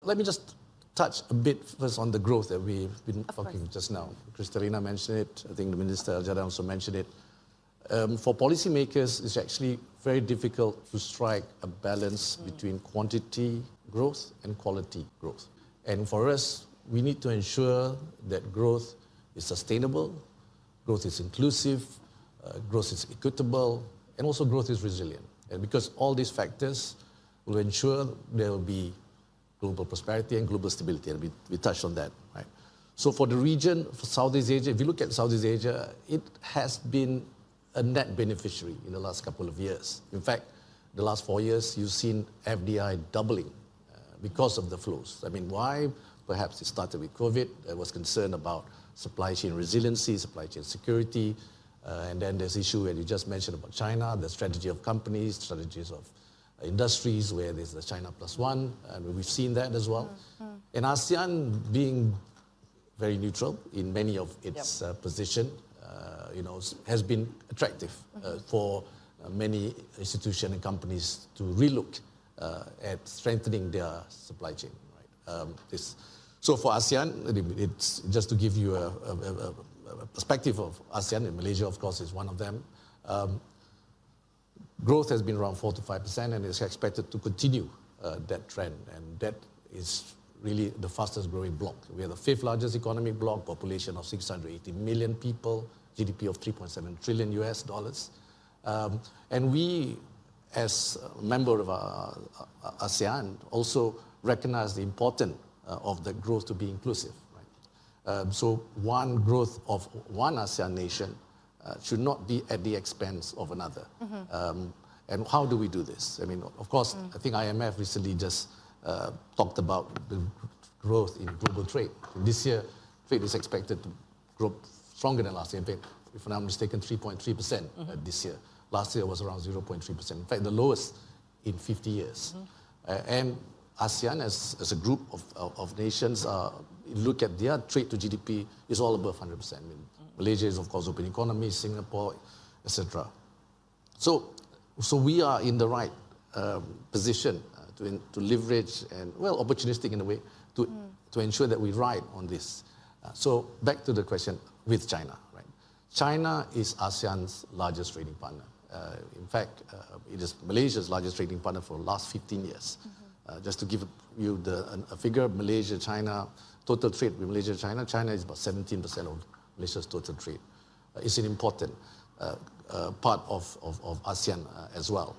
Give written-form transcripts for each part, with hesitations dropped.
let me just touch a bit first on the growth that we've been talking just now. Kristalina mentioned it. I think the Minister Al-Jada also mentioned it. For policymakers, it's actually very difficult to strike a balance between quantity growth and quality growth. And for us, we need to ensure that growth is sustainable, growth is inclusive, growth is equitable, and also growth is resilient. And because all these factors will ensure there will be global prosperity and global stability, and we touched on that, right? So for the region, for Southeast Asia, if you look at Southeast Asia, it has been a net beneficiary in the last couple of years. In fact, the last 4 years, you've seen FDI doubling because of the flows. I mean, why? Perhaps it started with COVID. There was concern about supply chain resiliency, supply chain security, and then there's issue that you just mentioned about China, the strategy of companies, strategies of industries, where there's the China plus one, and we've seen that as well. And ASEAN being very neutral in many of its position, has been attractive for many institutions and companies to relook at strengthening their supply chain. Right? So for ASEAN, it's just to give you a perspective of ASEAN, and Malaysia, of course, is one of them. Growth has been around 4 to 5%, and it's expected to continue that trend. And that is really the fastest growing bloc. We are the 5th largest economic bloc, population of 680 million people, GDP of $3.7 trillion US dollars. And we, as a member of ASEAN, also recognize the importance of the growth to be inclusive. Right? So one growth of one ASEAN nation should not be at the expense of another. And how do we do this? I mean, of course, I think IMF recently just talked about the growth in global trade. This year, trade is expected to grow stronger than last year. In fact, if I'm not mistaken, 3.3% this year. Last year was around 0.3%. In fact, the lowest in 50 years. And ASEAN, as a group of nations, look at their trade to GDP is all above 100%. I mean, Malaysia is, of course, open economy, Singapore, etc. So we are in the right position to leverage and, well, opportunistic in a way, to ensure that we ride on this. So back to the question with China. Right? China is ASEAN's largest trading partner. In fact, it is Malaysia's largest trading partner for the last 15 years. Just to give you a figure, Malaysia, China, total trade with Malaysia, China is about 17% of Malaysia's total trade. It's an important part of ASEAN as well.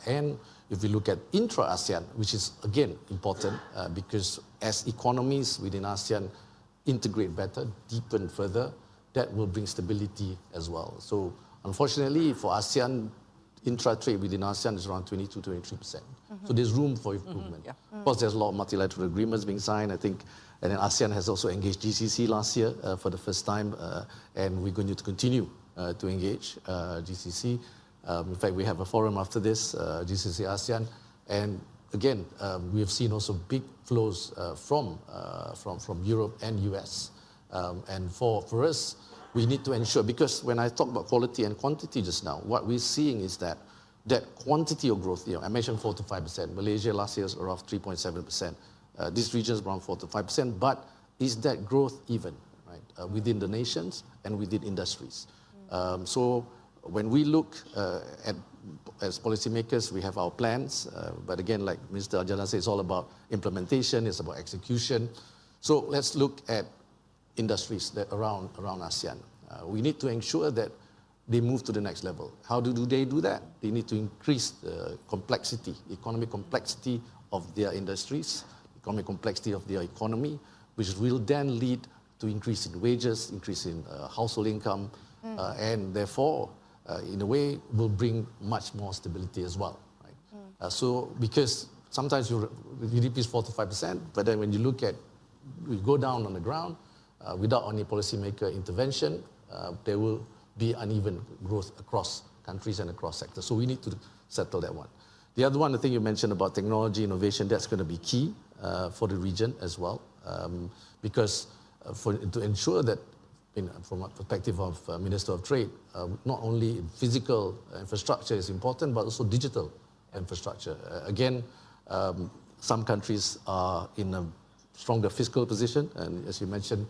And if we look at Intra-ASEAN, which is again important because as economies within ASEAN integrate better, deepen further, that will bring stability as well. So unfortunately for ASEAN, intra-trade within ASEAN is around 22-23%. So there's room for improvement. Of course, there's a lot of multilateral agreements being signed, I think, and then ASEAN has also engaged GCC last year for the first time, and we're going to continue to engage GCC. In fact, we have a forum after this, GCC-ASEAN, and again, we have seen also big flows from Europe and US. And for us, we need to ensure, because when I talk about quality and quantity just now, what we're seeing is that quantity of growth, I mentioned 4 to 5%. Malaysia last year was around 3.7%. This region is around 4 to 5%, but is that growth even, right, within the nations and within industries? So when we look as policymakers, we have our plans, but again, like Mr. Al-Jada said, it's all about implementation, it's about execution. So let's look at industries that around ASEAN. We need to ensure that they move to the next level. How do they do that? They need to increase the complexity, economic complexity of their industries, economic complexity of their economy, which will then lead to increase in wages, increase in household income, and therefore, in a way, will bring much more stability as well. Right? So, because sometimes your GDP is 4 to 5%, but then when you look at, we go down on the ground, without any policymaker intervention, there will be uneven growth across countries and across sectors. So we need to settle that one. The other one, I think you mentioned about technology, innovation, that's going to be key for the region as well, because to ensure that, from a perspective of Minister of Trade, not only physical infrastructure is important, but also digital infrastructure. Again, some countries are in a stronger fiscal position, and as you mentioned,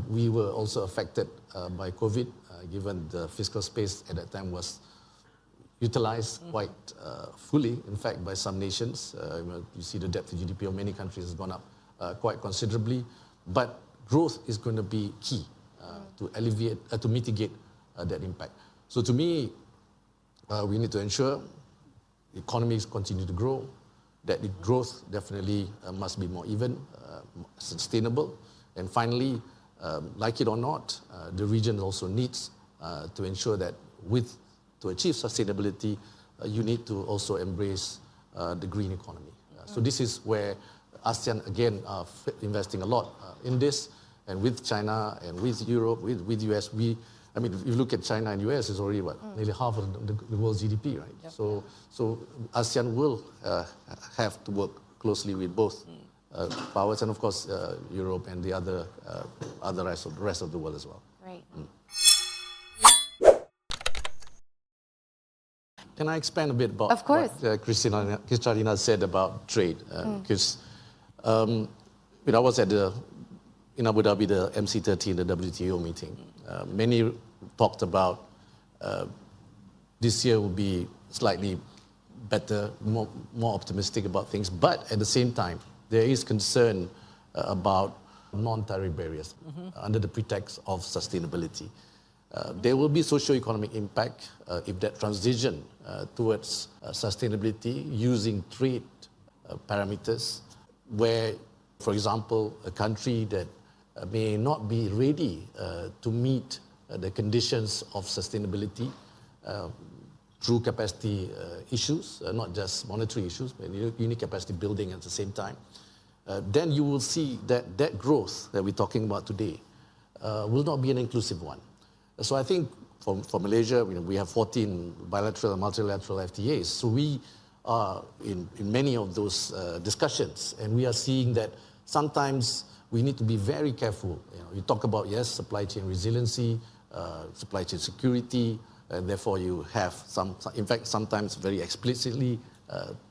we were also affected by COVID, given the fiscal space at that time was utilized quite fully, in fact, by some nations. You see the debt to GDP of many countries has gone up quite considerably, but growth is going to be key to alleviate, to mitigate that impact. So to me, we need to ensure the economies continue to grow, that the growth definitely must be more even, sustainable, and finally, like it or not, the region also needs to ensure that to achieve sustainability, you need to also embrace the green economy. So this is where ASEAN, again, are investing a lot in this, and with China and with Europe, with US, I mean, if you look at China and US, it's already nearly half of the world's GDP, right? Yep. So ASEAN will have to work closely with both powers, and of course Europe and the rest of the world as well. Right. Can I expand a bit about what Kristalina said about trade? Because when I was in Abu Dhabi, the MC30, the WTO meeting, many talked about this year will be slightly better, more optimistic about things, but at the same time, there is concern about non-tariff barriers under the pretext of sustainability. There will be socio-economic impact if that transition towards sustainability using trade parameters, where, for example, a country that may not be ready to meet the conditions of sustainability through capacity issues, not just monetary issues, but you need capacity building at the same time, then you will see that growth that we're talking about today will not be an inclusive one. So I think for Malaysia, we have 14 bilateral and multilateral FTAs. So we are in many of those discussions, and we are seeing that sometimes we need to be very careful. You talk about, yes, supply chain resiliency, supply chain security, and therefore you have in fact, sometimes very explicitly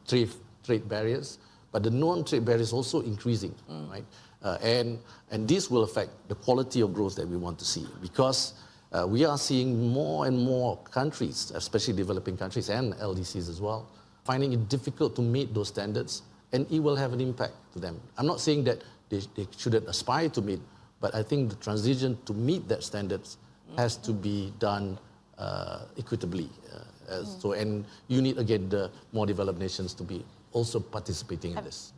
trade barriers, but the non-trade barriers also increasing, right? And this will affect the quality of growth that we want to see, because we are seeing more and more countries, especially developing countries and LDCs as well, finding it difficult to meet those standards, and it will have an impact to them. I'm not saying that they shouldn't aspire to meet, but I think the transition to meet that standards has to be done equitably. And you need, again, the more developed nations to be also participating in this.